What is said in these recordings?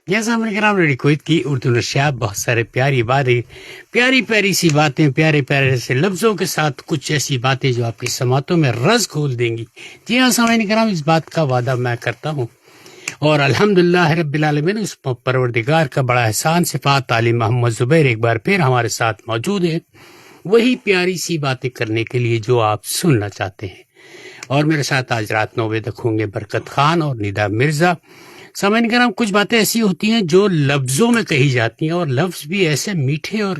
جیسا ہم نے کرام ریڈیو کویت کی اردو نشریات بہت سارے پیاری باتیں، پیاری پیاری سی باتیں، پیارے پیارے سے لفظوں کے ساتھ کچھ ایسی باتیں جو آپ کی سماعتوں میں رز کھول دیں گی۔ جی ہاں سامعین کرام، اس بات کا وعدہ میں کرتا ہوں، اور الحمدللہ رب العالمین، اس پروردگار کا بڑا احسان، صفات علی محمد زبیر ایک بار پھر ہمارے ساتھ موجود ہے، وہی پیاری سی باتیں کرنے کے لیے جو آپ سننا چاہتے ہیں۔ اور میرے ساتھ آج رات 9 بجے تک ہوں گے برکت خان اور ندا مرزا۔ سامعین کرام، کچھ باتیں ایسی ہوتی ہیں جو لفظوں میں کہی جاتی ہیں، اور لفظ بھی ایسے میٹھے اور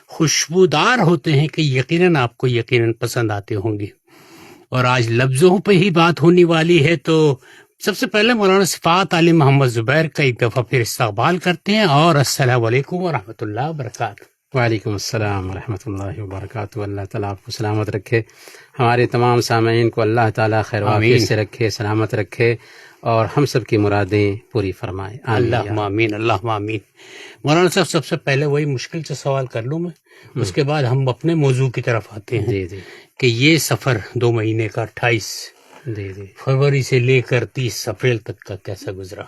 خوشبودار ہوتے ہیں کہ یقیناً آپ کو یقیناً پسند آتے ہوں گے۔ اور آج لفظوں پہ ہی بات ہونے والی ہے، تو سب سے پہلے مولانا صفات علی محمد زبیر کا ایک دفعہ پھر استقبال کرتے ہیں، اور السلام علیکم ورحمۃ اللہ وبرکاتہ۔ وعلیکم السلام ورحمۃ اللہ وبرکاتہ۔ اللہ تعالیٰ آپ کو سلامت رکھے، ہمارے تمام سامعین کو اللہ تعالیٰ خیر و عافیت سے رکھے، سلامت رکھے، اور ہم سب کی مرادیں پوری فرمائے، اللہم آمین، اللہم آمین۔ مولانا صاحب، سب سے پہلے وہی مشکل سے سوال کر لوں میں، اس کے بعد ہم اپنے موضوع کی طرف آتے ہیں۔ جی جی کہ یہ سفر 2 مہینے کا 28 جی جی فروری سے لے کر 30 اپریل تک کا کیسا گزرا؟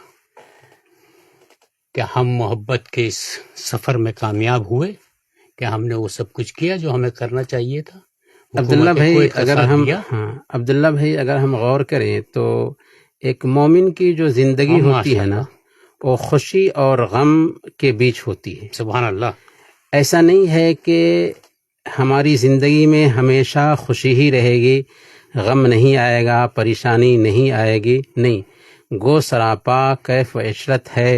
کیا ہم محبت کے اس سفر میں کامیاب ہوئے؟ کیا ہم نے وہ سب کچھ کیا جو ہمیں کرنا چاہیے تھا؟ عبداللہ بھائی، اگر ہم غور کریں تو ایک مومن کی جو زندگی ہوتی ہے نا، وہ خوشی اور غم کے بیچ ہوتی ہے۔ سبحان اللہ۔ ایسا نہیں ہے کہ ہماری زندگی میں ہمیشہ خوشی ہی رہے گی، غم نہیں آئے گا، پریشانی نہیں آئے گی، نہیں، گو سراپا کیف و عشرت ہے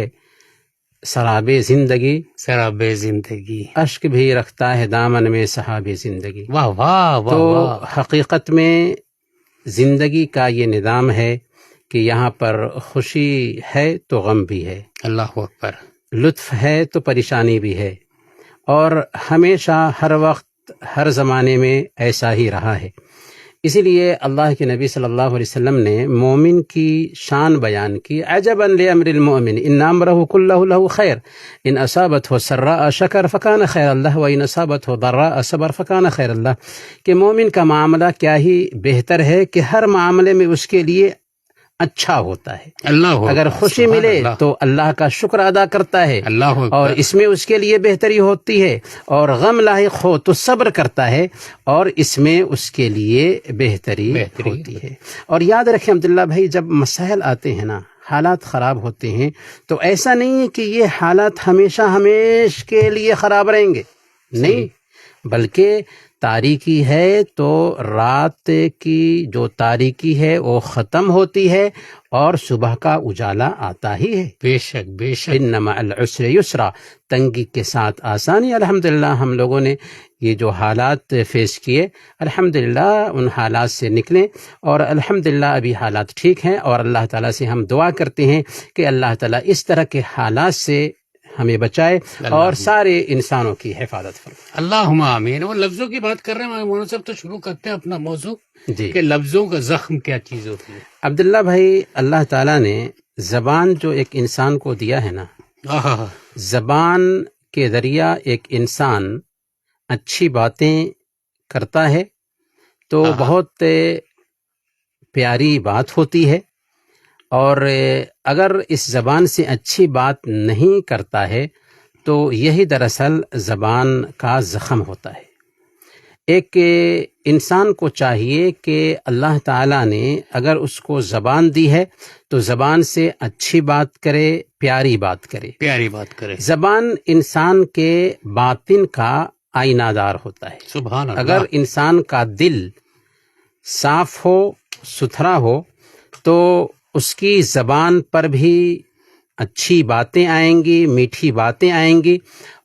سراب زندگی، سراب زندگی، اشک بھی رکھتا ہے دامن میں صحاب زندگی۔ واہ واہ واہ تو واہ۔ حقیقت میں زندگی کا یہ نظام ہے کہ یہاں پر خوشی ہے تو غم بھی ہے، اللہ اکبر، لطف ہے تو پریشانی بھی ہے، اور ہمیشہ ہر وقت ہر زمانے میں ایسا ہی رہا ہے۔ اسی لیے اللہ کے نبی صلی اللہ علیہ وسلم نے مومن کی شان بیان کی، عجبا لامر المؤمن ان امرہ کلہ لہ خیر ان اصابتہ سراء شکر فکان خیر اللہ وان اصابتہ ضراء صبر فکان خیر اللہ، کہ مومن کا معاملہ کیا ہی بہتر ہے کہ ہر معاملے میں اس کے لیے اچھا ہوتا ہے۔ اللہ اگر خوشی ملے تو اللہ کا شکر ادا کرتا ہے، اللہ اور اس میں اس کے لیے بہتری ہوتی ہے، اور غم لاحق ہو تو صبر کرتا ہے، اور اس میں اس کے لیے بہتری ہوتی ہے۔ اور یاد رکھیں عبداللہ بھائی، جب مسائل آتے ہیں نا، حالات خراب ہوتے ہیں، تو ایسا نہیں ہے کہ یہ حالات ہمیشہ کے لیے خراب رہیں گے، نہیں، بلکہ تاریکی ہے تو رات کی جو تاریکی ہے وہ ختم ہوتی ہے اور صبح کا اجالا آتا ہی ہے۔ بے شک بے شک، ان مع العسر یسرا، تنگی کے ساتھ آسانی۔ الحمدللہ ہم لوگوں نے یہ جو حالات فیس کیے، الحمدللہ ان حالات سے نکلیں، اور الحمدللہ ابھی حالات ٹھیک ہیں، اور اللہ تعالیٰ سے ہم دعا کرتے ہیں کہ اللہ تعالیٰ اس طرح کے حالات سے ہمیں بچائے اور سارے انسانوں کی حفاظت فرمائے۔ اللہم آمین۔ وہ لفظوں کی بات کر رہے ہیں مولانا صاحب، تو شروع کرتے ہیں اپنا موضوع جی، کہ لفظوں کا زخم کیا چیز ہوتی ہے؟ عبداللہ بھائی، اللہ تعالیٰ نے زبان جو ایک انسان کو دیا ہے نا، زبان کے ذریعہ ایک انسان اچھی باتیں کرتا ہے تو بہت پیاری بات ہوتی ہے، اور اگر اس زبان سے اچھی بات نہیں کرتا ہے تو یہی دراصل زبان کا زخم ہوتا ہے۔ ایک انسان کو چاہیے کہ اللہ تعالیٰ نے اگر اس کو زبان دی ہے تو زبان سے اچھی بات کرے، پیاری بات کرے، پیاری بات کرے۔ زبان انسان کے باطن کا آئینہ دار ہوتا ہے۔ سبحان اللہ۔ اگر انسان کا دل صاف ہو، ستھرا ہو، تو اس کی زبان پر بھی اچھی باتیں آئیں گی، میٹھی باتیں آئیں گی،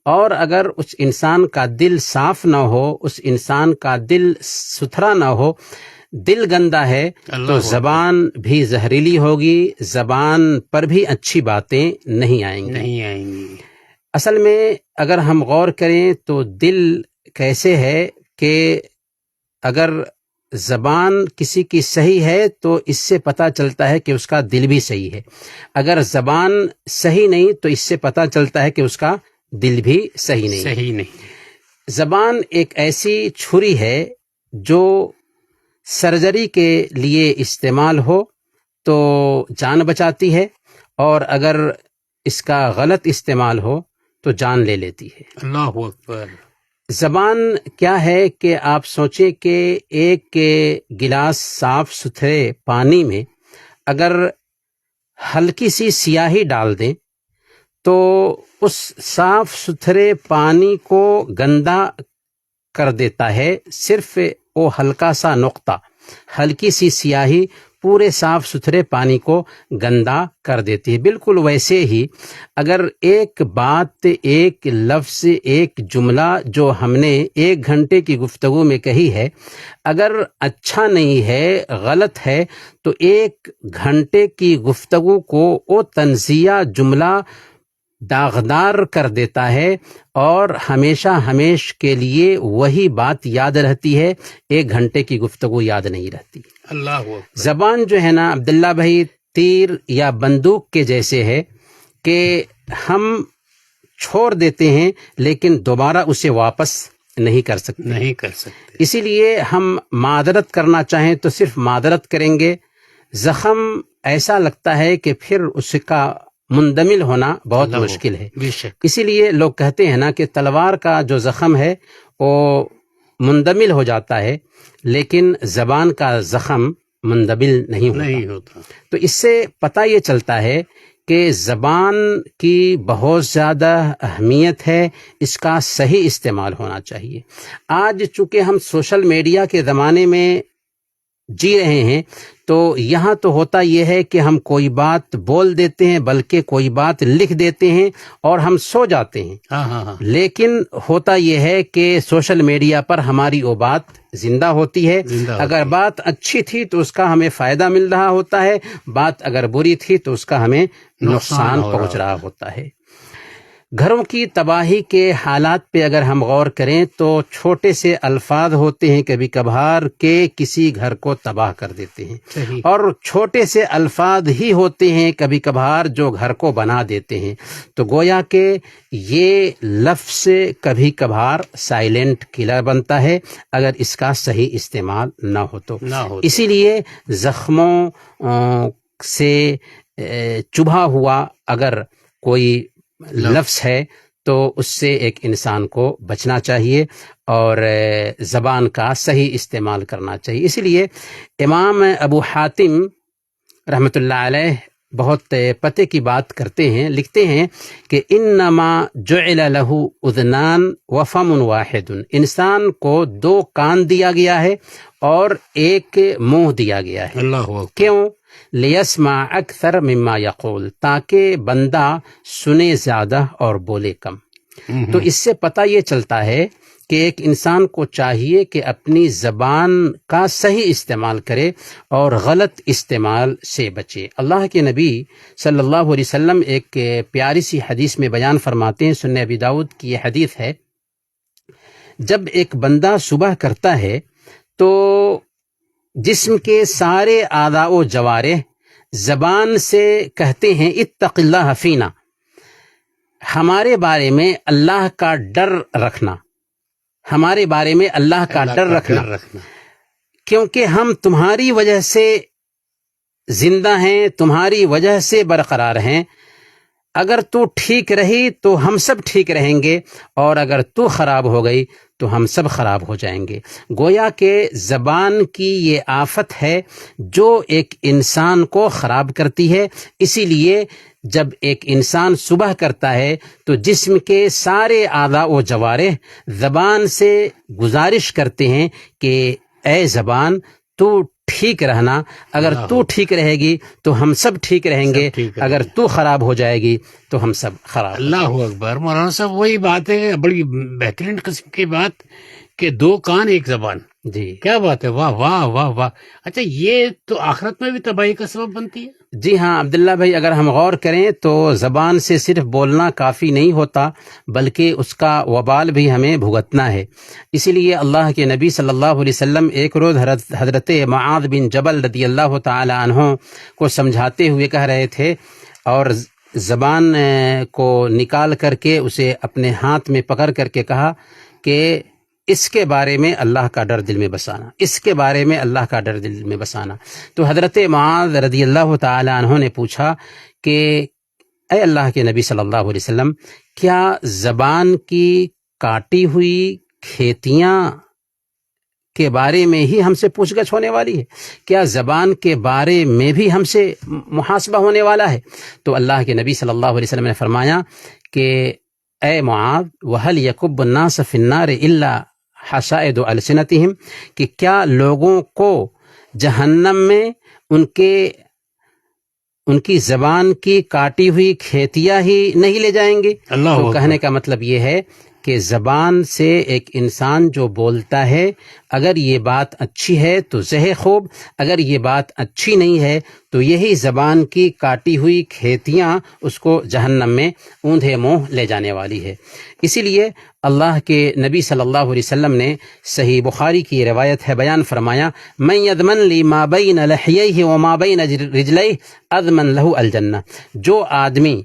اور اگر اس انسان کا دل صاف نہ ہو، اس انسان کا دل ستھرا نہ ہو، دل گندا ہے، تو زبان بھی زہریلی ہوگی، زبان پر بھی اچھی باتیں نہیں آئیں گی۔ اصل میں اگر ہم غور کریں تو دل کیسے ہے کہ اگر زبان کسی کی صحیح ہے تو اس سے پتہ چلتا ہے کہ اس کا دل بھی صحیح ہے، اگر زبان صحیح نہیں تو اس سے پتہ چلتا ہے کہ اس کا دل بھی صحیح نہیں۔ زبان ایک ایسی چھری ہے جو سرجری کے لیے استعمال ہو تو جان بچاتی ہے، اور اگر اس کا غلط استعمال ہو تو جان لے لیتی ہے۔ اللہ اکبر۔ زبان کیا ہے کہ آپ سوچیں کہ ایک گلاس صاف ستھرے پانی میں اگر ہلکی سی سیاہی ڈال دیں تو اس صاف ستھرے پانی کو گندا کر دیتا ہے۔ صرف وہ ہلکا سا نقطہ، ہلکی سی سیاہی پورے صاف ستھرے پانی کو گندا کر دیتی ہے۔ بالکل ویسے ہی اگر ایک بات، ایک لفظ، ایک جملہ جو ہم نے 1 گھنٹے کی گفتگو میں کہی ہے، اگر اچھا نہیں ہے، غلط ہے، تو 1 گھنٹے کی گفتگو کو وہ تنزیہ جملہ داغدار کر دیتا ہے اور ہمیشہ ہمیش کے لیے وہی بات یاد رہتی ہے، 1 گھنٹے کی گفتگو یاد نہیں رہتی۔ اللہ اکبر۔ زبان جو ہے نا عبداللہ بھائی، تیر یا بندوق کے جیسے ہے کہ ہم چھوڑ دیتے ہیں لیکن دوبارہ اسے واپس نہیں کر سکتے۔ اسی لیے ہم معذرت کرنا چاہیں تو صرف معذرت کریں گے، زخم ایسا لگتا ہے کہ پھر اس کا مندمل ہونا بہت مشکل ہے۔ بے شک۔ اسی لیے لوگ کہتے ہیں نا کہ تلوار کا جو زخم ہے وہ مندمل ہو جاتا ہے، لیکن زبان کا زخم مندمل نہیں ہوتا۔ تو اس سے پتہ یہ چلتا ہے کہ زبان کی بہت زیادہ اہمیت ہے، اس کا صحیح استعمال ہونا چاہیے۔ آج چونکہ ہم سوشل میڈیا کے زمانے میں جی رہے ہیں تو یہاں تو ہوتا یہ ہے کہ ہم کوئی بات بول دیتے ہیں، بلکہ کوئی بات لکھ دیتے ہیں اور ہم سو جاتے ہیں۔ لیکن ہوتا یہ ہے کہ سوشل میڈیا پر ہماری وہ بات زندہ ہوتی ہے۔ اگر بات اچھی تھی تو اس کا ہمیں فائدہ مل رہا ہوتا ہے، بات اگر بری تھی تو اس کا ہمیں نقصان پہنچ رہا ہوتا ہے۔ گھروں کی تباہی کے حالات پہ اگر ہم غور کریں تو چھوٹے سے الفاظ ہوتے ہیں کبھی کبھار کے کسی گھر کو تباہ کر دیتے ہیں، اور چھوٹے سے الفاظ ہی ہوتے ہیں کبھی کبھار جو گھر کو بنا دیتے ہیں۔ تو گویا کہ یہ لفظ کبھی کبھار سائلنٹ کلر بنتا ہے اگر اس کا صحیح استعمال نہ ہو تو۔ اسی لیے زخموں سے چبھا ہوا اگر کوئی لفظ ہے تو اس سے ایک انسان کو بچنا چاہیے اور زبان کا صحیح استعمال کرنا چاہیے۔ اسی لیے امام ابو حاتم رحمۃ اللہ علیہ بہت پتے کی بات کرتے ہیں، لکھتے ہیں کہ انما جعل لہ اذنان وفم واحد، انسان کو 2 کان دیا گیا ہے اور 1 منہ دیا گیا ہے۔ اللہ اکبر۔ کیوں؟ لیسمع اکثر مما یقول، تاکہ بندہ سنے زیادہ اور بولے کم۔ تو اس سے پتہ یہ چلتا ہے کہ ایک انسان کو چاہیے کہ اپنی زبان کا صحیح استعمال کرے اور غلط استعمال سے بچے۔ اللہ کے نبی صلی اللہ علیہ وسلم ایک پیاری سی حدیث میں بیان فرماتے ہیں، سنن ابی داؤد کی یہ حدیث ہے، جب ایک بندہ صبح کرتا ہے تو جسم کے سارے اعضاء و جوارح زبان سے کہتے ہیں اتق اللہ فینا، ہمارے بارے میں اللہ کا ڈر رکھنا، ہمارے بارے میں اللہ کا ڈر رکھنا، کیونکہ ہم تمہاری وجہ سے زندہ ہیں، تمہاری وجہ سے برقرار ہیں۔ اگر تو ٹھیک رہی تو ہم سب ٹھیک رہیں گے، اور اگر تو خراب ہو گئی تو ہم سب خراب ہو جائیں گے۔ گویا کہ زبان کی یہ آفت ہے جو ایک انسان کو خراب کرتی ہے۔ اسی لیے جب ایک انسان صبح کرتا ہے تو جسم کے سارے اعضاء و جوارح زبان سے گزارش کرتے ہیں کہ اے زبان تو ٹھیک رہنا، اگر تو ٹھیک رہے گی تو ہم سب ٹھیک رہیں گے، اگر تو خراب ہو جائے گی تو ہم سب خراب۔ اللہ اکبر۔ مولانا صاحب وہی بات ہے، بڑی بہترین قسم کی بات کہ 2 کان 1 زبان۔ جی کیا بات ہے، واہ واہ واہ واہ۔ اچھا یہ تو آخرت میں بھی تباہی کا سبب بنتی ہے؟ جی ہاں عبداللہ بھائی، اگر ہم غور کریں تو زبان سے صرف بولنا کافی نہیں ہوتا، بلکہ اس کا وبال بھی ہمیں بھگتنا ہے۔ اسی لیے اللہ کے نبی صلی اللہ علیہ وسلم ایک روز حضرت معاذ بن جبل رضی اللہ تعالی عنہ کو سمجھاتے ہوئے کہہ رہے تھے، اور زبان کو نکال کر کے اسے اپنے ہاتھ میں پکڑ کر کے کہا کہ اس کے بارے میں اللہ کا ڈر دل میں بسانا، اس کے بارے میں اللہ کا ڈر دل میں بسانا۔ تو حضرت معاذ رضی اللہ تعالی عنہ نے پوچھا کہ اے اللہ کے نبی صلی اللہ علیہ وسلم، کیا زبان کی کاٹی ہوئی کھیتیاں کے بارے میں ہی ہم سے پوچھ گچھ ہونے والی ہے؟ کیا زبان کے بارے میں بھی ہم سے محاسبہ ہونے والا ہے؟ تو اللہ کے نبی صلی اللہ علیہ وسلم نے فرمایا کہ اے معاذ، وَهَلْ يَكُبُّ النَّاسَ فِي النَّارِ إِلَّا حَصَائِدُ أَلْسِنَتِهِمْ، کہ کیا لوگوں کو جہنم میں ان کی زبان کی کاٹی ہوئی کھیتیاں ہی نہیں لے جائیں گے؟ اللہ تو کہنے کا مطلب یہ ہے کہ زبان سے ایک انسان جو بولتا ہے، اگر یہ بات اچھی ہے تو زہ خوب، اگر یہ بات اچھی نہیں ہے تو یہی زبان کی کاٹی ہوئی کھیتیاں اس کو جہنم میں اوندھے منہ لے جانے والی ہے۔ اسی لیے اللہ کے نبی صلی اللہ علیہ وسلم نے صحیح بخاری کی روایت ہے، بیان فرمایا، من یضمن لی ما بین لحییہ وما بین رجلیہ اضمن لہ الجنہ، جو آدمی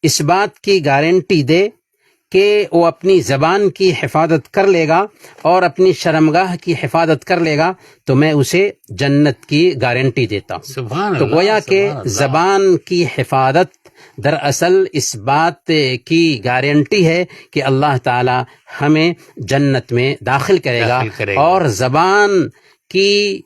اس بات کی گارنٹی دے کہ وہ اپنی زبان کی حفاظت کر لے گا اور اپنی شرمگاہ کی حفاظت کر لے گا تو میں اسے جنت کی گارنٹی دیتا ہوں۔ سبحان تو اللہ، گویا کہ سبحان اللہ۔ زبان کی حفاظت دراصل اس بات کی گارنٹی ہے کہ اللہ تعالی ہمیں جنت میں داخل کرے گا، اور زبان کی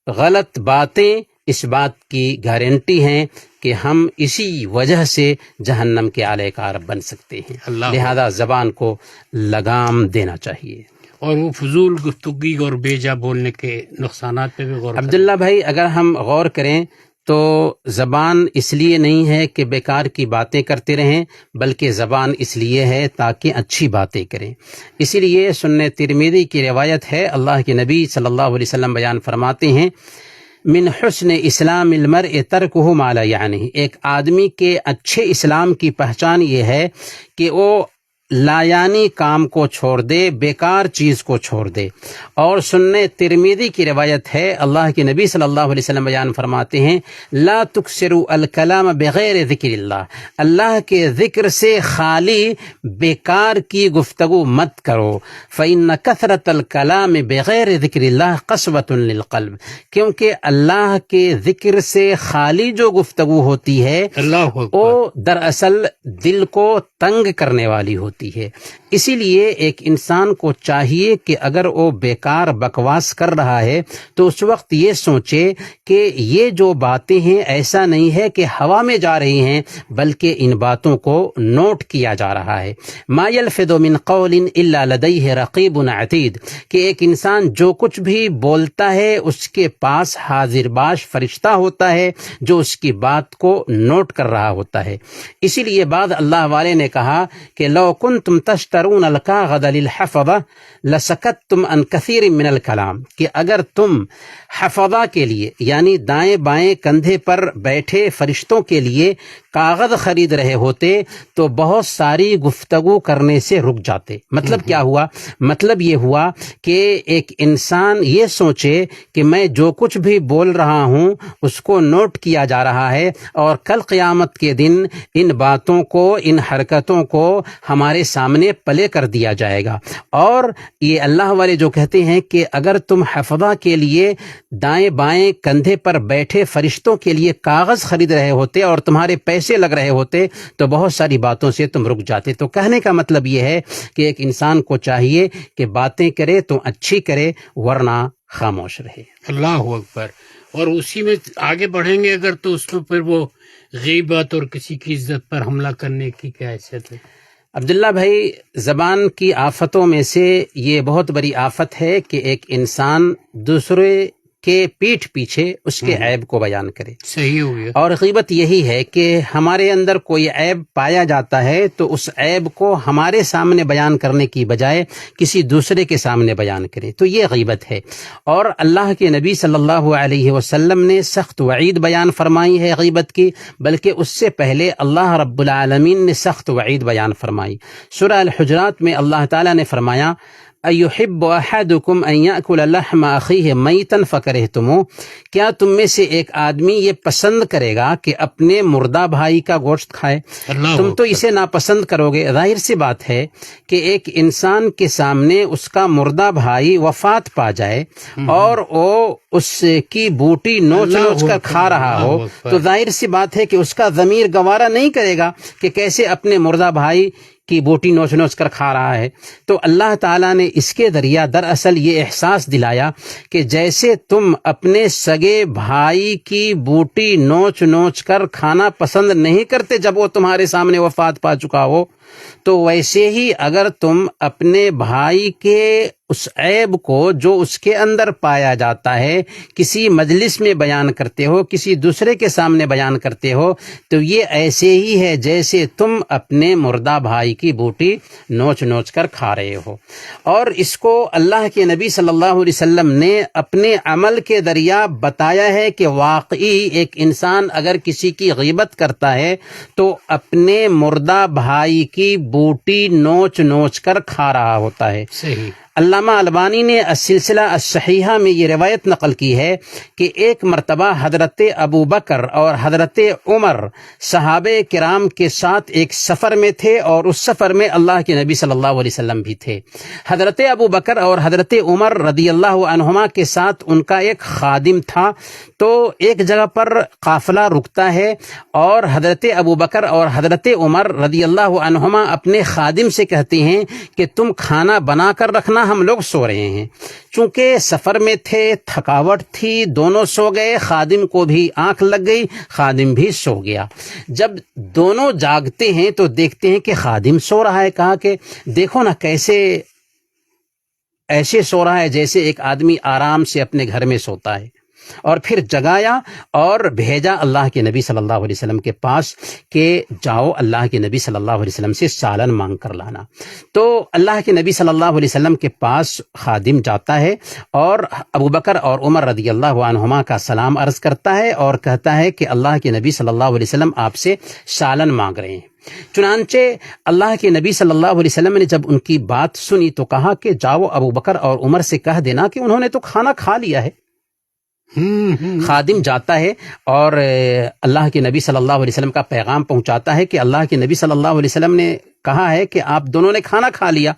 غلط باتیں اس بات کی گارنٹی ہیں کہ ہم اسی وجہ سے جہنم کے اعلی کار بن سکتے ہیں۔ لہذا زبان کو لگام دینا چاہیے۔ اور وہ فضول گفتگی اور بیجا بولنے کے نقصانات پہ بھی غور کریں۔ عبداللہ بھائی، اگر ہم غور کریں تو زبان اس لیے نہیں ہے کہ بیکار کی باتیں کرتے رہیں، بلکہ زبان اس لیے ہے تاکہ اچھی باتیں کریں۔ اسی لیے سنن ترمذی کی روایت ہے، اللہ کے نبی صلی اللہ علیہ وسلم بیان فرماتے ہیں، من حسن اسلام المرء ترکہ ما لا یعنی، ایک آدمی کے اچھے اسلام کی پہچان یہ ہے کہ وہ لایانی کام کو چھوڑ دے، بیکار چیز کو چھوڑ دے۔ اور سنن ترمذی کی روایت ہے، اللہ کے نبی صلی اللہ علیہ وسلم بیان فرماتے ہیں، لا تکثروا الکلام بغیر ذکر اللہ، اللہ کے ذکر سے خالی بیکار کی گفتگو مت کرو، فإن کثرۃ الکلام بغیر ذکر اللہ قسوۃ للقلب، کیونکہ اللہ کے ذکر سے خالی جو گفتگو ہوتی ہے اللہ وہ دراصل دل کو تنگ کرنے والی ہوتی ہے۔ اسی لیے ایک انسان کو چاہیے کہ اگر وہ بیکار بکواس کر رہا ہے تو اس وقت یہ سوچے کہ یہ جو باتیں ہیں ایسا نہیں ہے کہ ہوا میں جا رہی ہیں، بلکہ ان باتوں کو نوٹ کیا جا رہا ہے۔ ما یلفظ من قول الا لدیہ رقیب عتید، کہ ایک انسان جو کچھ بھی بولتا ہے اس کے پاس حاضر باش فرشتہ ہوتا ہے جو اس کی بات کو نوٹ کر رہا ہوتا ہے۔ اسی لیے بعد اللہ والے نے کہا کہ لو کنتم تشترون الکاغذ للحفظہ لسکتتم عن کثیر من الکلام، کہ اگر تم حفظہ کے لیے یعنی دائیں بائیں کندھے پر بیٹھے فرشتوں کے لیے کاغذ خرید رہے ہوتے تو بہت ساری گفتگو کرنے سے رک جاتے۔ مطلب کیا ہوا؟ مطلب یہ ہوا کہ ایک انسان یہ سوچے کہ میں جو کچھ بھی بول رہا ہوں اس کو نوٹ کیا جا رہا ہے، اور کل قیامت کے دن ان باتوں کو، ان حرکتوں کو ہمارے سامنے پلے کر دیا جائے گا۔ اور یہ اللہ والے جو کہتے ہیں کہ اگر تم حفظہ کے لیے دائیں بائیں کندھے پر بیٹھے فرشتوں کے لیے کاغذ خرید رہے ہوتے اور تمہارے پیسے لگ رہے ہوتے تو بہت ساری باتوں سے تم رک جاتے۔ تو کہنے کا مطلب یہ ہے کہ ایک انسان کو چاہیے کہ باتیں کرے تو اچھی کرے، ورنہ خاموش رہے۔ اللہ اکبر۔ اور اسی میں آگے بڑھیں گے اگر تو اس میں پھر وہ غیبت اور کسی کی عزت پر حملہ کرنے کی کیا حیثیت ہے؟ عبداللہ بھائی، زبان کی آفتوں میں سے یہ بہت بڑی آفت ہے کہ ایک انسان دوسرے کے پیٹھ پیچھے اس کے عیب کو بیان کرے۔ صحیح ہو گیا۔ اور غیبت یہی ہے کہ ہمارے اندر کوئی عیب پایا جاتا ہے تو اس عیب کو ہمارے سامنے بیان کرنے کی بجائے کسی دوسرے کے سامنے بیان کرے، تو یہ غیبت ہے۔ اور اللہ کے نبی صلی اللہ علیہ وسلم نے سخت وعید بیان فرمائی ہے غیبت کی، بلکہ اس سے پہلے اللہ رب العالمین نے سخت وعید بیان فرمائی۔ سورہ الحجرات میں اللہ تعالیٰ نے فرمایا، أَيُحِبُّ أَحَدُكُمْ أَن يَأْكُلَ لَحْمَ أَخِيهِ مَيْتًا فَكَرِهْتُمُوهُ، کیا تم میں سے ایک آدمی یہ پسند کرے گا کہ اپنے مردہ بھائی کا گوشت کھائے؟ اللہ تم تو اسے ناپسند کرو گے۔ ظاہر سی بات ہے کہ ایک انسان کے سامنے اس کا مردہ بھائی وفات پا جائے اور وہ اس کی بوٹی نوچ نوچ کر کھا رہا ہو تو ظاہر سی بات ہے کہ اس کا ضمیر گوارا نہیں کرے گا کہ کیسے اپنے مردہ بھائی کی بوٹی نوچ نوچ کر کھا رہا ہے۔ تو اللہ تعالیٰ نے اس کے ذریعہ دراصل یہ احساس دلایا کہ جیسے تم اپنے سگے بھائی کی بوٹی نوچ نوچ کر کھانا پسند نہیں کرتے جب وہ تمہارے سامنے وفات پا چکا ہو، تو ویسے ہی اگر تم اپنے بھائی کے اس عیب کو جو اس کے اندر پایا جاتا ہے کسی مجلس میں بیان کرتے ہو، کسی دوسرے کے سامنے بیان کرتے ہو، تو یہ ایسے ہی ہے جیسے تم اپنے مردہ بھائی کی بوٹی نوچ نوچ کر کھا رہے ہو۔ اور اس کو اللہ کے نبی صلی اللہ علیہ وسلم نے اپنے عمل کے ذریعہ بتایا ہے کہ واقعی ایک انسان اگر کسی کی غیبت کرتا ہے تو اپنے مردہ بھائی کی بوٹی نوچ نوچ کر کھا رہا ہوتا ہے۔ صحیح۔ علامہ البانی نے السلسلہ الصحیحہ میں یہ روایت نقل کی ہے کہ ایک مرتبہ حضرت ابو بکر اور حضرت عمر صحابہ کرام کے ساتھ ایک سفر میں تھے اور اس سفر میں اللہ کے نبی صلی اللہ علیہ وسلم بھی تھے۔ حضرت ابو بکر اور حضرت عمر رضی اللہ عنہما کے ساتھ ان کا ایک خادم تھا۔ تو ایک جگہ پر قافلہ رکتا ہے اور حضرت ابو بکر اور حضرت عمر رضی اللہ عنہما اپنے خادم سے کہتے ہیں کہ تم کھانا بنا کر رکھنا، ہم لوگ سو رہے ہیں۔ چونکہ سفر میں تھے، تھکاوٹ تھی، دونوں سو گئے، خادم کو بھی آنکھ لگ گئی، خادم بھی سو گیا۔ جب دونوں جاگتے ہیں تو دیکھتے ہیں کہ خادم سو رہا ہے۔ کہا کہ دیکھو نا کیسے ایسے سو رہا ہے جیسے ایک آدمی آرام سے اپنے گھر میں سوتا ہے۔ اور پھر جگایا اور بھیجا اللہ کے نبی صلی اللہ علیہ وسلم کے پاس کہ جاؤ اللہ کے نبی صلی اللہ علیہ وسلم سے سالن مانگ کر لانا۔ تو اللہ کے نبی صلی اللہ علیہ وسلم کے پاس خادم جاتا ہے اور ابو بکر اور عمر رضی اللہ عنہما کا سلام عرض کرتا ہے اور کہتا ہے کہ اللہ کے نبی صلی اللہ علیہ وسلم آپ سے سالن مانگ رہے ہیں۔ چنانچہ اللہ کے نبی صلی اللہ علیہ وسلم نے جب ان کی بات سنی تو کہا کہ جاؤ ابو بکر اور عمر سے کہہ دینا کہ انہوں نے تو کھانا کھا لیا ہے۔ خادم جاتا ہے اور اللہ کے نبی صلی اللہ علیہ وسلم کا پیغام پہنچاتا ہے کہ اللہ کے نبی صلی اللہ علیہ وسلم نے کہا ہے کہ آپ دونوں نے کھانا کھا لیا۔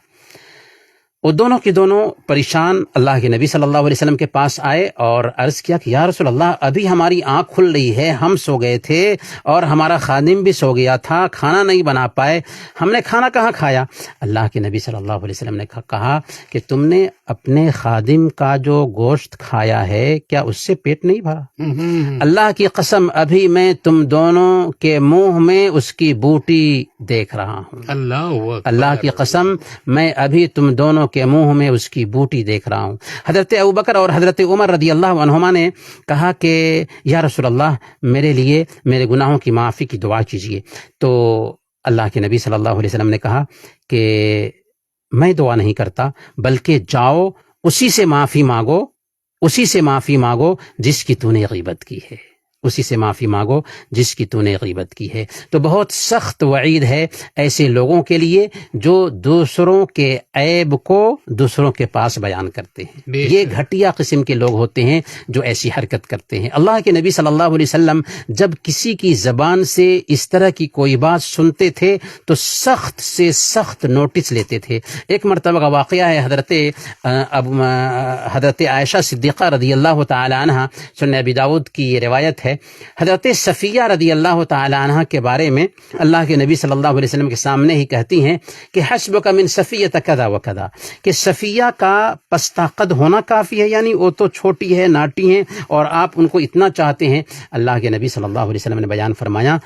وہ دونوں کے دونوں پریشان اللہ کے نبی صلی اللہ علیہ وسلم کے پاس آئے اور عرض کیا کہ یا رسول اللہ، ابھی ہماری آنکھ کھل رہی ہے، ہم سو گئے تھے اور ہمارا خادم بھی سو گیا تھا، کھانا نہیں بنا پائے، ہم نے کھانا کہاں کھایا؟ اللہ کے نبی صلی اللہ علیہ وسلم نے کہا کہ تم نے اپنے خادم کا جو گوشت کھایا ہے کیا اس سے پیٹ نہیں بھرا؟ اللہ کی قسم ابھی میں تم دونوں کے منہ میں اس کی بوٹی دیکھ رہا ہوں۔ اللہ کی قسم میں ابھی تم دونوں کے منہ میں اس کی بوٹی دیکھ رہا ہوں۔ حضرت ابوبکر اور حضرت عمر رضی اللہ عنہما نے کہا کہ یا رسول اللہ، میرے لیے میرے گناہوں کی معافی کی دعا کیجیے۔ تو اللہ کے نبی صلی اللہ علیہ وسلم نے کہا کہ میں دعا نہیں کرتا، بلکہ جاؤ اسی سے معافی مانگو، اسی سے معافی مانگو جس کی تو نے غیبت کی ہے، اسی سے معافی مانگو جس کی تو نے غیبت کی ہے۔ تو بہت سخت وعید ہے ایسے لوگوں کے لیے جو دوسروں کے عیب کو دوسروں کے پاس بیان کرتے ہیں۔ یہ گھٹیا قسم کے لوگ ہوتے ہیں جو ایسی حرکت کرتے ہیں۔ اللہ کے نبی صلی اللہ علیہ وسلم جب کسی کی زبان سے اس طرح کی کوئی بات سنتے تھے تو سخت سے سخت نوٹس لیتے تھے۔ ایک مرتبہ کا واقعہ ہے، حضرت عائشہ صدیقہ رضی اللہ تعالی عنہ، سنن ابی داؤد کی یہ روایت ہے، حضرت صفیہ رضی اللہ تعالی عنہ کے بارے میں اللہ کے نبی صلی اللہ علیہ وسلم کے سامنے ہی کہتی ہیں کہ حسبک من صفیہ کذا و کذا، کہ صفیہ کا پستہ قد ہونا کافی ہے، یعنی وہ تو چھوٹی ہے، ناٹی ہیں اور آپ ان کو اتنا چاہتے ہیں۔ اللہ کے نبی صلی اللہ علیہ وسلم نے بیان فرمایا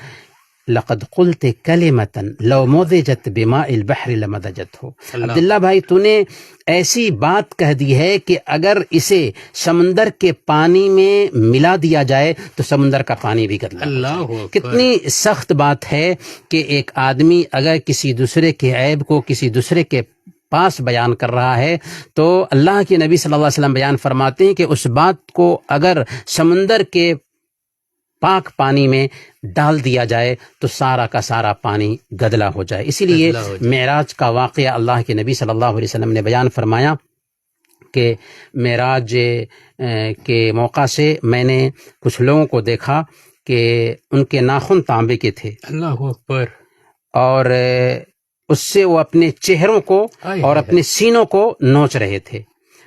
لقد قلت کلمة لو مزجت بماء البحر لمزجته۔ عبداللہ بھائی، تو نے ایسی بات کہہ دی ہے کہ اگر اسے سمندر کے پانی میں ملا دیا جائے تو سمندر کا پانی بھی گدلا۔ کتنی سخت بات ہے کہ ایک آدمی اگر کسی دوسرے کے عیب کو کسی دوسرے کے پاس بیان کر رہا ہے تو اللہ کے نبی صلی اللہ علیہ وسلم بیان فرماتے ہیں کہ اس بات کو اگر سمندر کے پاک پانی میں ڈال دیا جائے تو سارا کا سارا پانی گدلا ہو جائے. اسی لیے معراج کا واقعہ اللہ کے نبی صلی اللہ علیہ وسلم نے بیان فرمایا کہ معراج کے موقع سے میں نے کچھ لوگوں کو دیکھا کہ ان کے ناخن تانبے کے تھے. اللہ اکبر. اور اس سے وہ اپنے چہروں کو اور اپنے سینوں کو نوچ رہے تھے.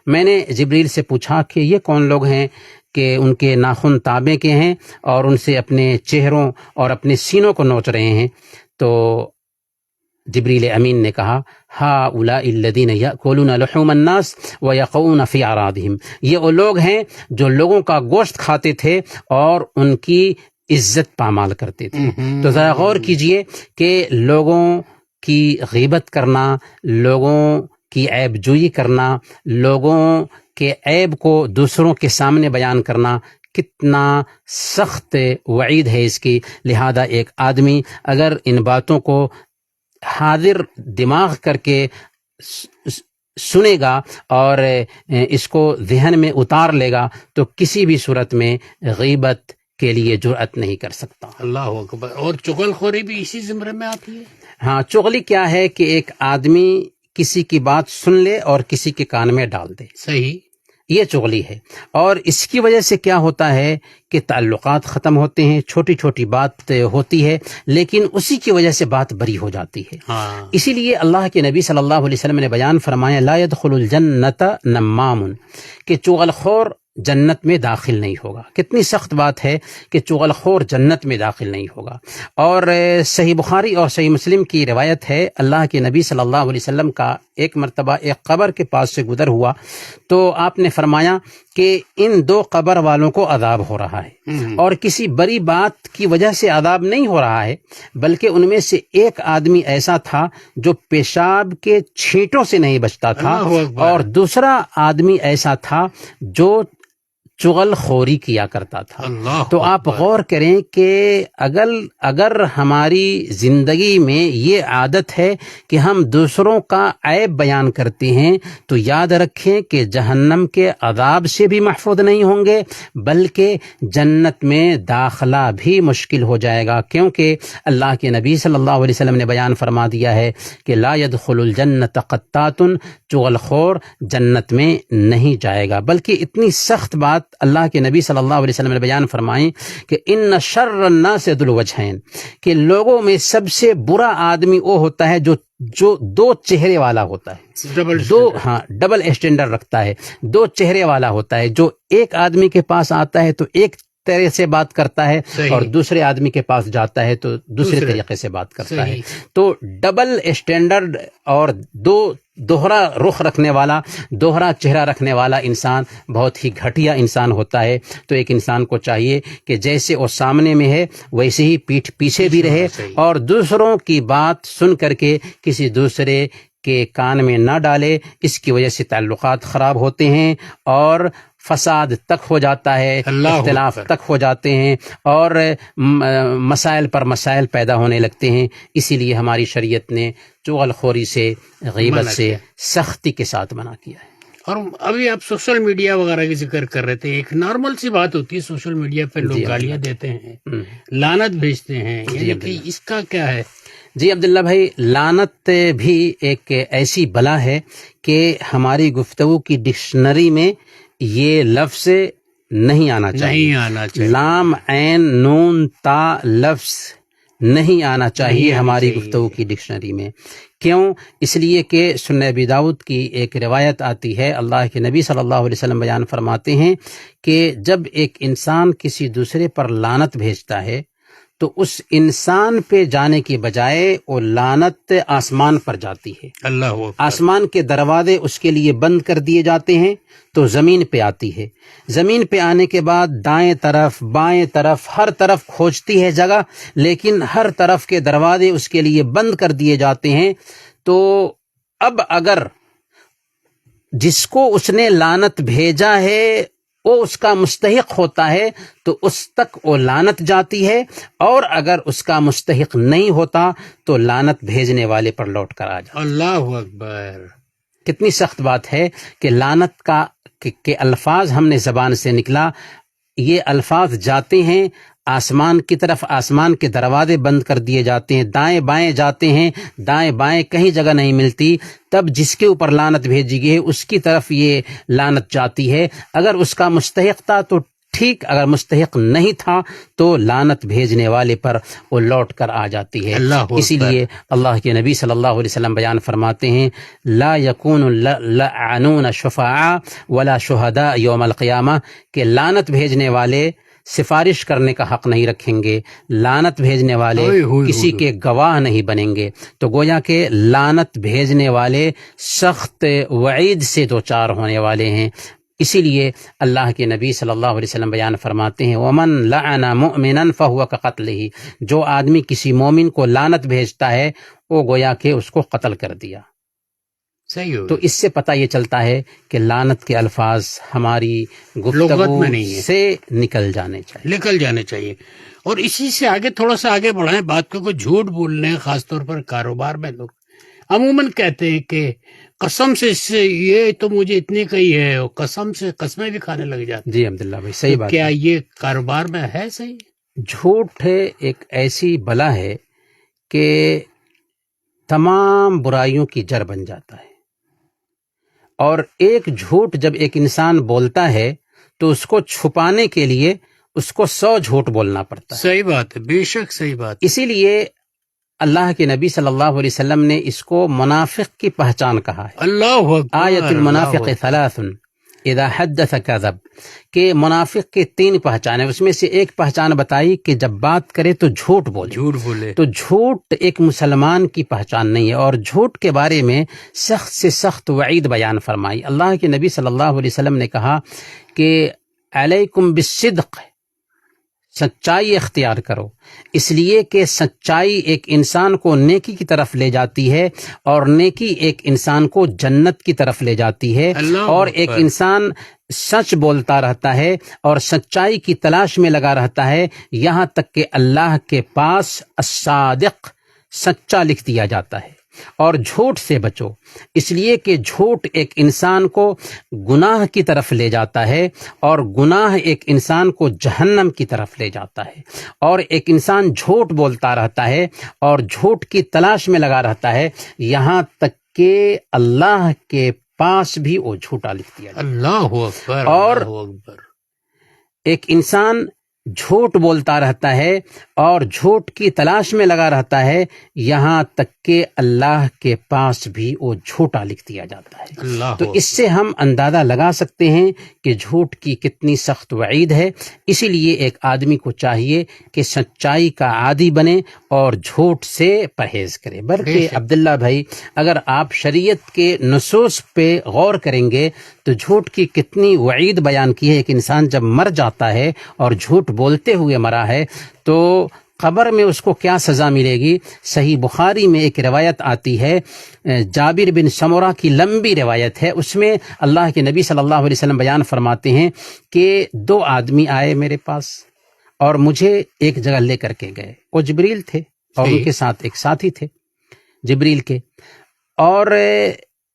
میں نے جبریل سے پوچھا کہ یہ کون لوگ ہیں کہ ان کے ناخن تانبے کے ہیں اور ان سے اپنے چہروں اور اپنے سینوں کو نوچ رہے ہیں؟ تو جبریل امین نے کہا ہؤلاء الذین یأکلون لحوم الناس ویقعون فی اعراضہم. یہ وہ لوگ ہیں جو لوگوں کا گوشت کھاتے تھے اور ان کی عزت پامال کرتے تھے. تو ذرا غور کیجئے کہ لوگوں کی غیبت کرنا، لوگوں کی عیب جوئی کرنا، لوگوں کے عیب کو دوسروں کے سامنے بیان کرنا کتنا سخت وعید ہے اس کی. لہذا ایک آدمی اگر ان باتوں کو حاضر دماغ کر کے سنے گا اور اس کو ذہن میں اتار لے گا تو کسی بھی صورت میں غیبت کے لیے جرأت نہیں کر سکتا. اللہ اکبر. اور چغل خوری بھی اسی زمرے میں آتی ہے. ہاں، چغلی کیا ہے کہ ایک آدمی کسی کی بات سن لے اور کسی کے کان میں ڈال دے. صحیح. یہ چغلی ہے. اور اس کی وجہ سے کیا ہوتا ہے کہ تعلقات ختم ہوتے ہیں. چھوٹی چھوٹی بات ہوتی ہے لیکن اسی کی وجہ سے بات بری ہو جاتی ہے. اسی لیے اللہ کے نبی صلی اللہ علیہ وسلم نے بیان فرمایا لا يدخل الجنت نمام، کہ چغل خور جنت میں داخل نہیں ہوگا. کتنی سخت بات ہے کہ چغل خور جنت میں داخل نہیں ہوگا. اور صحیح بخاری اور صحیح مسلم کی روایت ہے، اللہ کے نبی صلی اللہ علیہ وسلم کا ایک مرتبہ ایک قبر کے پاس سے گزر ہوا تو آپ نے فرمایا کہ ان دو قبر والوں کو عذاب ہو رہا ہے، اور کسی بڑی بات کی وجہ سے عذاب نہیں ہو رہا ہے، بلکہ ان میں سے ایک آدمی ایسا تھا جو پیشاب کے چھینٹوں سے نہیں بچتا تھا، اور دوسرا آدمی ایسا تھا جو چغل خوری کیا کرتا تھا. تو آپ غور کریں کہ اگر ہماری زندگی میں یہ عادت ہے کہ ہم دوسروں کا عیب بیان کرتے ہیں تو یاد رکھیں کہ جہنم کے عذاب سے بھی محفوظ نہیں ہوں گے بلکہ جنت میں داخلہ بھی مشکل ہو جائے گا. کیونکہ اللہ کے نبی صلی اللہ علیہ وسلم نے بیان فرما دیا ہے کہ لا يدخل الجنت قطات، چغل خور جنت میں نہیں جائے گا. بلکہ اتنی سخت بات اللہ کے نبی صلی اللہ علیہ وسلم نے بیان فرمائیں کہ ان شر الناس ذو الوجہین، کہ لوگوں میں سب سے برا آدمی وہ ہوتا ہے جو دو چہرے والا ہوتا ہے، ڈبل اسٹینڈرڈ رکھتا ہے، دو چہرے والا ہوتا ہے، جو ایک آدمی کے پاس آتا ہے تو ایک طرح سے بات کرتا ہے اور دوسرے آدمی کے پاس جاتا ہے تو دوسرے طریقے سے بات کرتا ہے. تو ڈبل اسٹینڈرڈ اور دوہرا رخ رکھنے والا، دوہرا چہرہ رکھنے والا انسان بہت ہی گھٹیا انسان ہوتا ہے. تو ایک انسان کو چاہیے کہ جیسے وہ سامنے میں ہے ویسے ہی پیٹھ پیچھے بھی رہے، اور دوسروں کی بات سن کر کے کسی دوسرے کے کان میں نہ ڈالے. اس کی وجہ سے تعلقات خراب ہوتے ہیں اور فساد تک ہو جاتا ہے، اختلاف تک ہو جاتے ہیں اور مسائل پر مسائل پیدا ہونے لگتے ہیں. اسی لیے ہماری شریعت نے چغل خوری سے، غیبت سے سختی کے ساتھ منع کیا ہے. اور ابھی آپ سوشل میڈیا وغیرہ کی ذکر کر رہے تھے، ایک نارمل سی بات ہوتی ہے سوشل میڈیا پہ لوگ گالیاں دیتے ہیں، لعنت بھیجتے ہیں، یعنی کہ اس کا کیا ہے؟ جی عبداللہ بھائی، لعنت بھی ایک ایسی بلا ہے کہ ہماری گفتگو کی ڈکشنری میں یہ لفظ نہیں آنا چاہیے. لام عین نون تا لفظ نہیں آنا چاہیے ہماری گفتگو کی ڈکشنری میں. کیوں؟ اس لیے کہ سنن ابی داؤد کی ایک روایت آتی ہے، اللہ کے نبی صلی اللہ علیہ وسلم بیان فرماتے ہیں کہ جب ایک انسان کسی دوسرے پر لعنت بھیجتا ہے تو اس انسان پہ جانے کی بجائے وہ لعنت آسمان پر جاتی ہے. آسمان کے دروازے اس کے لیے بند کر دیے جاتے ہیں تو زمین پہ آتی ہے. زمین پہ آنے کے بعد دائیں طرف بائیں طرف ہر طرف کھوجتی ہے جگہ، لیکن ہر طرف کے دروازے اس کے لیے بند کر دیے جاتے ہیں. تو اب اگر جس کو اس نے لعنت بھیجا ہے وہ اس کا مستحق ہوتا ہے تو اس تک وہ لعنت جاتی ہے، اور اگر اس کا مستحق نہیں ہوتا تو لعنت بھیجنے والے پر لوٹ کر آ جاتا. اللہ اکبر. کتنی سخت بات ہے کہ لعنت کا کہ الفاظ ہم نے زبان سے نکلا، یہ الفاظ جاتے ہیں آسمان کی طرف آسمان کے دروازے بند کر دیے جاتے ہیں، دائیں بائیں جاتے ہیں، دائیں بائیں کہیں جگہ نہیں ملتی، تب جس کے اوپر لعنت بھیجی گئی ہے اس کی طرف یہ لعنت جاتی ہے۔ اگر اس کا مستحق تھا تو ٹھیک، اگر مستحق نہیں تھا تو لعنت بھیجنے والے پر وہ لوٹ کر آ جاتی ہے۔ اللہ اسی لیے اللہ کے نبی صلی اللہ علیہ وسلم بیان فرماتے ہیں لا یکون لعنون شفعاء ولا شہداء یوم القیامہ، کہ لعنت بھیجنے والے سفارش کرنے کا حق نہیں رکھیں گے، لعنت بھیجنے والے کسی کے گواہ نہیں بنیں گے۔ تو گویا کہ لعنت بھیجنے والے سخت وعید سے دوچار ہونے والے ہیں۔ اسی لیے اللہ کے نبی صلی اللہ علیہ وسلم بیان فرماتے ہیں ومن لعن مؤمنا فهو كقتله، جو آدمی کسی مومن کو لعنت بھیجتا ہے وہ گویا کہ اس کو قتل کر دیا۔ صحیح ہو تو اس سے پتہ یہ چلتا ہے کہ لعنت کے الفاظ ہماری لغت گفتگو میں نہیں ہے، سے نکل جانے چاہیے۔ نکل جانے چاہیے۔ اور اسی سے آگے تھوڑا سا آگے بڑھائیں بات کو، کوئی جھوٹ بولنے ہیں، خاص طور پر کاروبار میں لوگ عموماً کہتے ہیں کہ قسم سے اس سے یہ تو مجھے اتنے کا ہی ہے، اور قسم سے قسمیں بھی کھانے لگ جاتے ہیں۔ جی عبداللہ بھائی صحیح بات کیا ہے۔ یہ کاروبار میں ہے صحیح؟ جھوٹ ایک ایسی بلا ہے کہ تمام برائیوں کی جڑ بن جاتا ہے، اور ایک جھوٹ جب ایک انسان بولتا ہے تو اس کو چھپانے کے لیے اس کو 100 جھوٹ بولنا پڑتا ہے۔ صحیح بات ہے، بے شک صحیح بات ہے۔ اسی لیے اللہ کے نبی صلی اللہ علیہ وسلم نے اس کو منافق کی پہچان کہا ہے۔ اللہ اکبر، آیت المنافق اللہ اکبر۔ ثلاث اذا حدث کذب، کہ منافق کے 3 پہچانیں، اس میں سے ایک پہچان بتائی کہ جب بات کرے تو جھوٹ بولے۔ جھوٹ بولے تو جھوٹ ایک مسلمان کی پہچان نہیں ہے، اور جھوٹ کے بارے میں سخت سے سخت وعید بیان فرمائی۔ اللہ کے نبی صلی اللہ علیہ وسلم نے کہا کہ علیکم بالصدق، سچائی اختیار کرو، اس لیے کہ سچائی ایک انسان کو نیکی کی طرف لے جاتی ہے، اور نیکی ایک انسان کو جنت کی طرف لے جاتی ہے۔ اللہ اور اکبر۔ ایک انسان سچ بولتا رہتا ہے اور سچائی کی تلاش میں لگا رہتا ہے، یہاں تک کہ اللہ کے پاس الصادق، سچا لکھ دیا جاتا ہے۔ اور جھوٹ سے بچو، اس لیے کہ جھوٹ ایک انسان کو گناہ کی طرف لے جاتا ہے، اور گناہ ایک انسان کو جہنم کی طرف لے جاتا ہے۔ اور ایک انسان جھوٹ بولتا رہتا ہے اور جھوٹ کی تلاش میں لگا رہتا ہے، یہاں تک کہ اللہ کے پاس بھی وہ جھوٹا لکھ دیا جاتا ہے۔ اللہ اکبر، اور اللہ اکبر۔ ایک انسان جھوٹ بولتا رہتا ہے اور جھوٹ کی تلاش میں لگا رہتا ہے، یہاں تک کہ اللہ کے پاس بھی وہ جھوٹا لکھ دیا جاتا ہے۔ اللہ تو اس سے ہم اندازہ لگا سکتے ہیں کہ جھوٹ کی کتنی سخت وعید ہے۔ اسی لیے ایک آدمی کو چاہیے کہ سچائی کا عادی بنے اور جھوٹ سے پرہیز کرے۔ بے بلکہ شک۔ عبداللہ بھائی، اگر آپ شریعت کے نصوص پہ غور کریں گے تو جھوٹ کی کتنی وعید بیان کی ہے۔ ایک انسان جب مر جاتا ہے اور جھوٹ بولتے ہوئے مرا ہے تو قبر میں اس کو کیا سزا ملے گی۔ صحیح بخاری میں ایک روایت آتی ہے، جابر بن سمرہ کی لمبی روایت ہے، اس میں اللہ کے نبی صلی اللہ علیہ وسلم بیان فرماتے ہیں کہ 2 آدمی آئے میرے پاس اور مجھے ایک جگہ لے کر کے گئے۔ وہ جبریل تھے اور ان کے ساتھ ایک ساتھی تھے جبریل کے، اور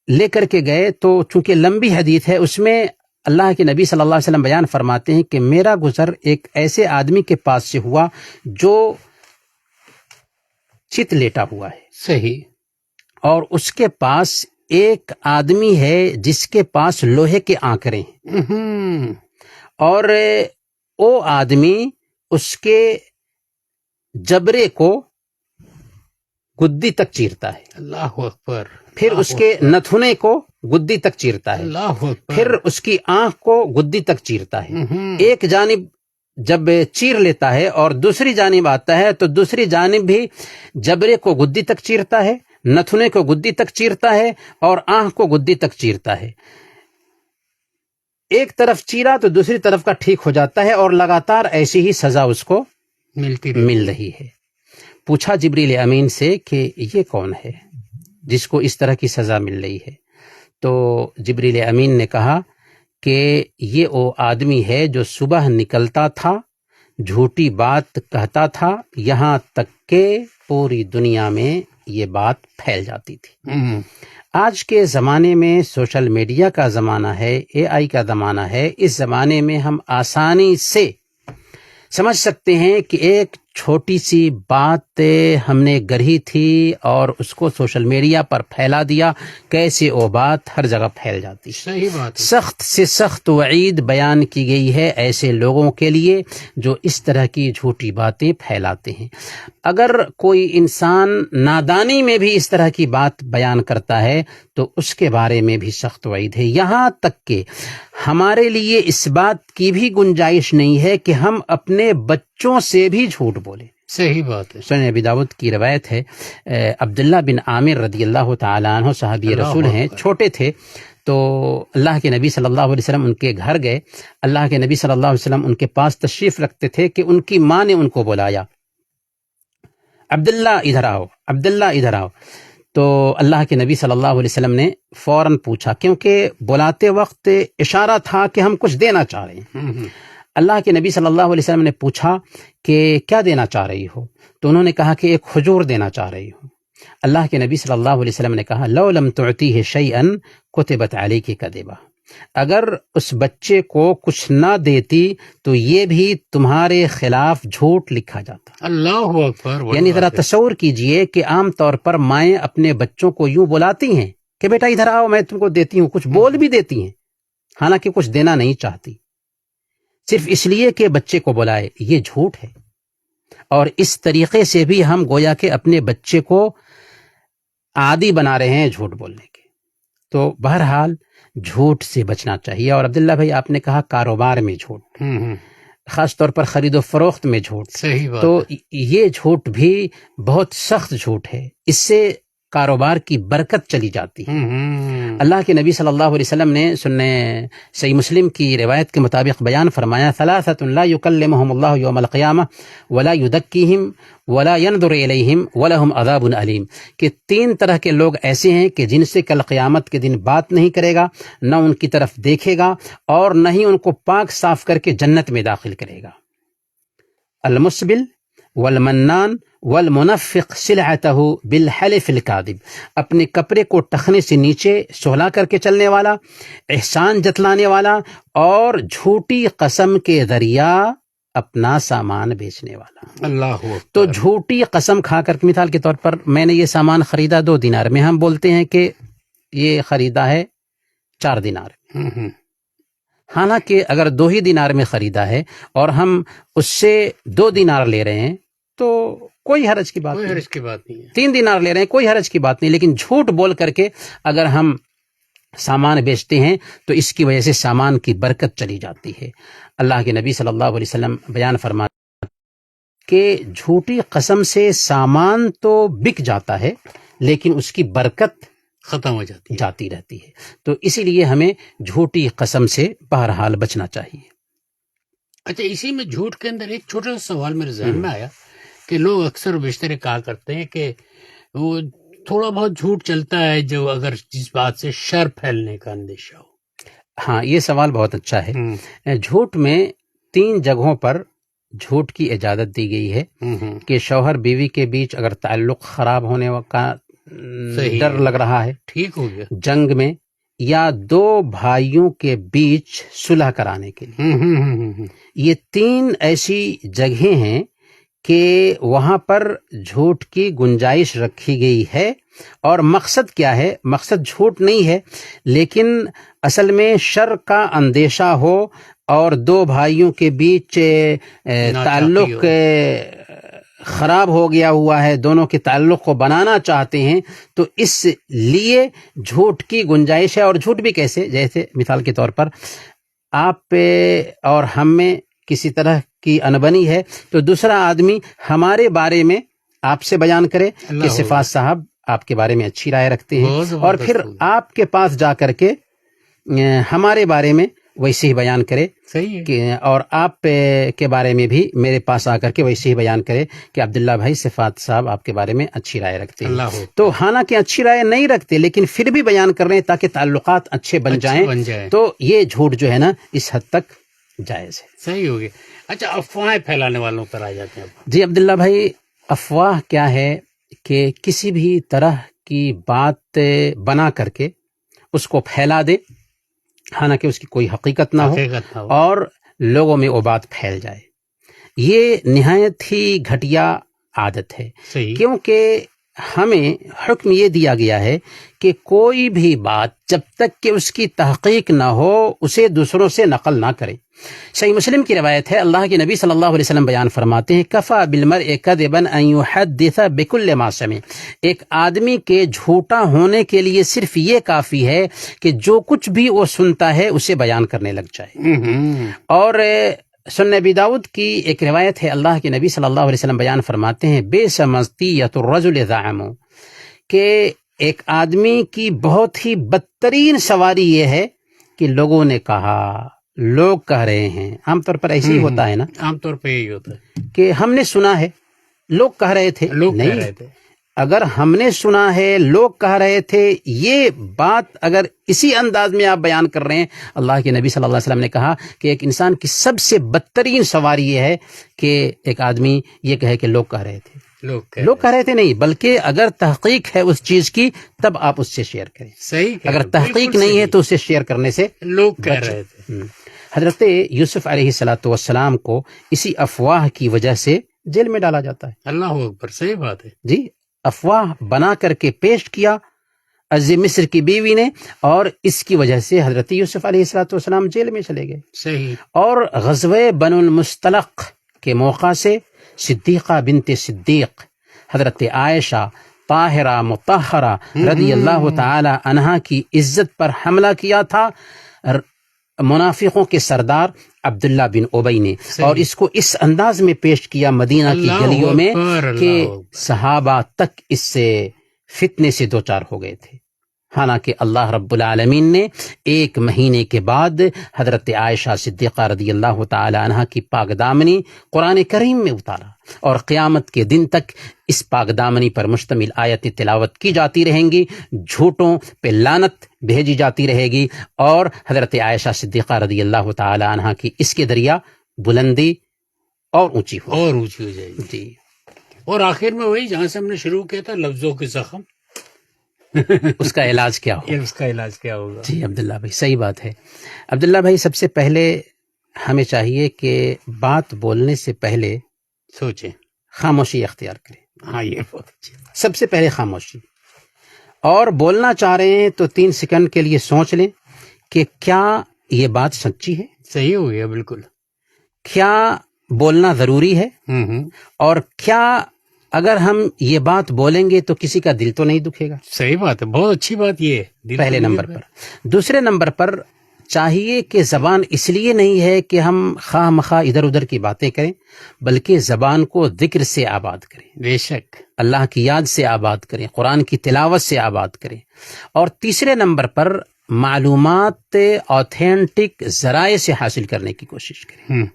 لے کر کے گئے۔ تو چونکہ لمبی حدیث ہے، اس میں اللہ کے نبی صلی اللہ علیہ وسلم بیان فرماتے ہیں کہ میرا گزر ایک ایسے آدمی کے پاس سے ہوا جو چت لیٹا ہوا ہے، صحیح۔ اور اس کے پاس ایک آدمی ہے جس کے پاس لوہے کے آنکڑے ہیں، اور وہ آدمی اس کے جبرے کو گدی تک چیرتا ہے، اللہ اکبر، پھر اس کے نتھنے کو گدی تک چیرتا ہے، اللہ اکبر، پھر اس کی آنکھ کو گدی تک چیرتا ہے۔ ایک جانب جب چیر لیتا ہے اور دوسری جانب آتا ہے تو دوسری جانب بھی جبرے کو گدی تک چیرتا ہے، نتھنے کو گدی تک چیرتا ہے، اور آنکھ کو گدی تک چیرتا ہے۔ ایک طرف چیرا تو دوسری طرف کا ٹھیک ہو جاتا ہے، اور لگاتار ایسی ہی سزا اس کو مل رہی ہے۔ پوچھا جبریل امین سے کہ یہ کون ہے جس کو اس طرح کی سزا مل رہی ہے؟ تو جبریل امین نے کہا کہ یہ وہ آدمی ہے جو صبح نکلتا تھا، جھوٹی بات کہتا تھا، یہاں تک کہ پوری دنیا میں یہ بات پھیل جاتی تھی۔ آج کے زمانے میں سوشل میڈیا کا زمانہ ہے، اے آئی کا زمانہ ہے، اس زمانے میں ہم آسانی سے سمجھ سکتے ہیں کہ ایک چھوٹی سی بات ہم نے گڑھی تھی اور اس کو سوشل میڈیا پر پھیلا دیا، کیسے وہ بات ہر جگہ پھیل جاتی. صحیح بات ہے. سخت سے سخت وعید بیان کی گئی ہے ایسے لوگوں کے لیے جو اس طرح کی جھوٹی باتیں پھیلاتے ہیں. اگر کوئی انسان نادانی میں بھی اس طرح کی بات بیان کرتا ہے تو اس کے بارے میں بھی سخت وعید ہے. یہاں تک کہ ہمارے لیے اس بات کی بھی گنجائش نہیں ہے کہ ہم اپنے بچوں سے بھی جھوٹ بولیں. صحیح بات ہے. سنن ابی داؤد کی روایت ہے، عبداللہ بن عامر رضی اللہ تعالیٰ عنہ صحابی رسول ہیں، چھوٹے تھے تو اللہ کے نبی صلی اللہ علیہ وسلم ان کے گھر گئے. اللہ کے نبی صلی اللہ علیہ وسلم ان کے پاس تشریف رکھتے تھے کہ ان کی ماں نے ان کو بلایا، عبداللہ ادھر آؤ، عبداللہ ادھر آؤ. تو اللہ کے نبی صلی اللہ علیہ وسلم نے فوراً پوچھا، کیونکہ بلاتے وقت اشارہ تھا کہ ہم کچھ دینا چاہ رہے ہیں. اللہ کے نبی صلی اللہ علیہ وسلم نے پوچھا کہ کیا دینا چاہ رہی ہو؟ تو انہوں نے کہا کہ ایک کھجور دینا چاہ رہی ہوں. اللہ کے نبی صلی اللہ علیہ وسلم نے کہا لو لم تعطیہ شیئا کتبت علیک کذبا، اگر اس بچے کو کچھ نہ دیتی تو یہ بھی تمہارے خلاف جھوٹ لکھا جاتا. اللہ اکبر. یعنی ذرا تصور کیجئے کہ عام طور پر مائیں اپنے بچوں کو یوں بلاتی ہیں کہ بیٹا ادھر آؤ میں تم کو دیتی ہوں، کچھ بول بھی دیتی ہیں حالانکہ کچھ دینا نہیں چاہتی، صرف اس لیے کہ بچے کو بلائے. یہ جھوٹ ہے. اور اس طریقے سے بھی ہم گویا کہ اپنے بچے کو عادی بنا رہے ہیں جھوٹ بولنے کے. تو بہرحال جھوٹ سے بچنا چاہیے. اور عبداللہ بھائی آپ نے کہا کاروبار میں جھوٹ، خاص طور پر خرید و فروخت میں جھوٹ. صحیح بات. تو یہ جھوٹ بھی بہت سخت جھوٹ ہے، اس سے کاروبار کی برکت چلی جاتی ہے. اللہ کے نبی صلی اللہ علیہ وسلم نے صحیح مسلم کی روایت کے مطابق بیان فرمایا ثلاثۃ لا یکلمہم اللہ یوم القیامہ ولا یزکیہم ولا ينظر الیہم ولہم عذاب علیم، کہ 3 طرح کے لوگ ایسے ہیں کہ جن سے کل قیامت کے دن بات نہیں کرے گا، نہ ان کی طرف دیکھے گا اور نہ ہی ان کو پاک صاف کر کے جنت میں داخل کرے گا. المسبل والمنان والمنفق سلعتہ بالحلف الکاذب، اپنے کپڑے کو ٹخنے سے نیچے سہلا کر کے چلنے والا، احسان جتلانے والا اور جھوٹی قسم کے ذریعہ اپنا سامان بیچنے والا. اللہ اکبر. تو جھوٹی قسم کھا کر، مثال کے طور پر میں نے یہ سامان خریدا 2 دینار میں، ہم بولتے ہیں کہ یہ خریدا ہے 4 دینار، حالانکہ اگر 2 ہی دینار میں خریدا ہے اور ہم اس سے 2 دینار لے رہے ہیں تو کوئی حرج کی بات کوئی نہیں. حرج کی بات نہیں ہے. 3 دینار لے رہے ہیں کوئی حرج کی بات نہیں. لیکن جھوٹ بول کر کے اگر ہم سامان بیچتے ہیں تو اس کی وجہ سے سامان کی برکت چلی جاتی ہے. اللہ کے نبی صلی اللہ علیہ وسلم بیان فرماتے کہ جھوٹی قسم سے سامان تو بک جاتا ہے لیکن اس کی برکت ختم ہو جاتی رہتی ہے. تو اسی لیے ہمیں جھوٹی قسم سے بہرحال بچنا چاہیے. اچھا، اسی میں جھوٹ کے اندر ایک چھوٹا سا سوال میرے ذہن میں آیا کہ لوگ اکثر و بیشتر کہا کرتے ہیں کہ وہ تھوڑا بہت جھوٹ چلتا ہے جو اگر جس بات سے شر پھیلنے کا اندیشہ ہو. ہاں، یہ سوال بہت اچھا ہے. جھوٹ میں 3 جگہوں پر جھوٹ کی اجازت دی گئی ہے کہ شوہر بیوی کے بیچ اگر تعلق خراب ہونے کا ڈر لگ رہا ہے، ٹھیک ہو گیا، جنگ میں، یا 2 بھائیوں کے بیچ صلح کرانے کے لیے. یہ 3 ایسی جگہیں ہیں کہ وہاں پر جھوٹ کی گنجائش رکھی گئی ہے. اور مقصد کیا ہے؟ مقصد جھوٹ نہیں ہے، لیکن اصل میں شر کا اندیشہ ہو اور 2 بھائیوں کے بیچ تعلق خراب ہو گیا ہوا ہے، دونوں کے تعلق کو بنانا چاہتے ہیں، تو اس لیے جھوٹ کی گنجائش ہے. اور جھوٹ بھی کیسے؟ جیسے مثال کے طور پر آپ اور ہم میں کسی طرح کی انبنی ہے تو دوسرا آدمی ہمارے بارے میں آپ سے بیان کرے کہ صفات صاحب آپ کے بارے میں اچھی رائے رکھتے ہیں، اور پھر آپ کے پاس جا کر کے ہمارے بارے میں ویسے ہی بیان کرے. صحیح کہ اور آپ کے بارے میں بھی میرے پاس آ کر کے ویسے ہی بیان کرے کہ عبداللہ بھائی صفات صاحب آپ کے بارے میں اچھی رائے رکھتے ہیں. تو حالانکہ اچھی رائے نہیں رکھتے لیکن پھر بھی بیان کر رہے ہیں تاکہ تعلقات اچھے بن جائیں. تو یہ جھوٹ جو ہے نا اس حد تک جائز ہے. صحیح ہو گیا. اچھا، افواہیں پھیلانے والوں پر آ جاتے ہیں. جی عبداللہ بھائی، افواہ کیا ہے کہ کسی بھی طرح کی بات بنا کر کے اس کو پھیلا دے حالانکہ اس کی کوئی حقیقت نہ ہو اور لوگوں میں وہ بات پھیل جائے. یہ نہایت ہی گھٹیا عادت ہے، صحیح، کیونکہ ہمیں حکم یہ دیا گیا ہے کہ کوئی بھی بات جب تک کہ اس کی تحقیق نہ ہو اسے دوسروں سے نقل نہ کریں۔ صحیح مسلم کی روایت ہے، اللہ کے نبی صلی اللہ علیہ وسلم بیان فرماتے ہیں کفا بالمرء کذبا ان یحدث بکل ما سمع، ایک آدمی کے جھوٹا ہونے کے لیے صرف یہ کافی ہے کہ جو کچھ بھی وہ سنتا ہے اسے بیان کرنے لگ جائے۔ اور سنن ابی داؤد کی ایک روایت ہے، اللہ کے نبی صلی اللہ علیہ وسلم بیان فرماتے ہیں بئس مطیۃ الرجل زعم، کہ ایک آدمی کی بہت ہی بدترین سواری یہ ہے کہ لوگوں نے کہا، لوگ کہہ رہے ہیں۔ عام طور پر ایسے ہی ہوتا ہے نا، عام طور پہ یہی ہوتا ہے، کہ ہم نے سنا ہے، لوگ کہہ رہے تھے، لوگ کہہ نہیں، رہے تھے، اگر ہم نے سنا ہے، لوگ کہہ رہے تھے، یہ بات اگر اسی انداز میں آپ بیان کر رہے ہیں، اللہ کے نبی صلی اللہ علیہ وسلم نے کہا کہ ایک انسان کی سب سے بدترین سواری یہ ہے کہ ایک آدمی یہ کہے کہ لوگ کہہ رہے تھے، لوگ کہہ رہے تھے نہیں، بلکہ اگر تحقیق ہے اس چیز کی تب آپ اس سے شیئر کریں، صحیح کہہ اگر رہے، تحقیق بالکل نہیں ہے صحیح، تو اسے شیئر کرنے سے لوگ کہہ رہے تھے، حضرت یوسف علیہ السلام کو اسی افواہ کی وجہ سے جیل میں ڈالا جاتا ہے۔ اللہ اکبر، صحیح بات ہے، جی، افواہ بنا کر کے پیش کیا عزیز مصر کی بیوی نے، اور اس کی وجہ سے حضرت یوسف علیہ السلام جیل میں چلے گئے۔ صحیح، اور غزوہ بنو المصطلق کے موقع سے صدیقہ بنت صدیق حضرت عائشہ طاہرہ مطہرہ رضی اللہ تعالی عنہا کی عزت پر حملہ کیا تھا منافقوں کے سردار عبداللہ بن ابی نے، اور اس کو اس انداز میں پیش کیا مدینہ کی اللہ گلیوں میں اکبر، کہ اللہ اکبر، صحابہ تک اس سے فتنے سے دوچار ہو گئے تھے۔ حالانکہ اللہ رب العالمین نے 1 مہینے کے بعد حضرت عائشہ صدیقہ رضی اللہ تعالی عنہا کی پاک دامنی قرآن کریم میں اتارا، اور قیامت کے دن تک اس پاک دامنی پر مشتمل آیتیں تلاوت کی جاتی رہیں گی، جھوٹوں پہ لعنت بھیجی جاتی رہے گی، اور حضرت عائشہ صدیقہ رضی اللہ تعالی عنہا کی اس کے ذریعہ بلندی اور اونچی ہو اور اونچی ہو جائے گی، جی۔ اور آخر میں وہی جہاں سے ہم نے شروع کیا تھا، لفظوں کے زخم، اس کا علاج کیا ہو؟ یہ اس کا علاج کیا ہوگا؟ جی عبداللہ بھائی، صحیح بات ہے۔ عبداللہ بھائی، سب سے پہلے ہمیں چاہیے کہ بات بولنے سے پہلے سوچیں، خاموشی اختیار کریں۔ ہاں، یہ بہت اچھی بات، سب سے پہلے خاموشی، اور بولنا چاہ رہے ہیں تو 3 سیکنڈ کے لیے سوچ لیں کہ کیا یہ بات سچی ہے، صحیح ہو گیا، بالکل، کیا بولنا ضروری ہے، اور کیا اگر ہم یہ بات بولیں گے تو کسی کا دل تو نہیں دکھے گا۔ صحیح بات ہے، بہت اچھی بات یہ ہے، پہلے نمبر پر۔ دوسرے نمبر پر چاہیے کہ زبان اس لیے نہیں ہے کہ ہم خواہ مخواہ ادھر ادھر کی باتیں کریں، بلکہ زبان کو ذکر سے آباد کریں، بے شک، اللہ کی یاد سے آباد کریں، قرآن کی تلاوت سے آباد کریں۔ اور تیسرے نمبر پر معلومات آتھینٹک ذرائع سے حاصل کرنے کی کوشش کریں۔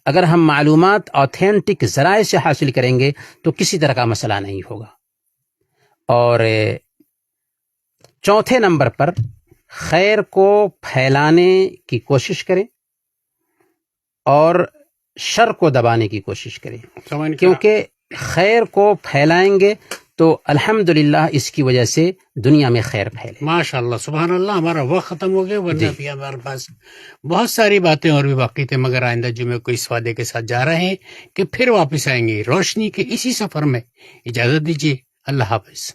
اگر ہم معلومات آتھینٹک ذرائع سے حاصل کریں گے تو کسی طرح کا مسئلہ نہیں ہوگا۔ اور چوتھے نمبر پر خیر کو پھیلانے کی کوشش کریں اور شر کو دبانے کی کوشش کریں، کیونکہ خیر کو پھیلائیں گے تو الحمدللہ اس کی وجہ سے دنیا میں خیر پھیلے۔ ماشاء اللہ، سبحان اللہ۔ ہمارا وقت ختم ہو گیا، ورنہ بھی ہمارے پاس بہت ساری باتیں اور بھی باقی تھے، مگر آئندہ جمعے کو اس وعدے کے ساتھ جا رہے ہیں کہ پھر واپس آئیں گے روشنی کے اسی سفر میں۔ اجازت دیجیے، اللہ حافظ۔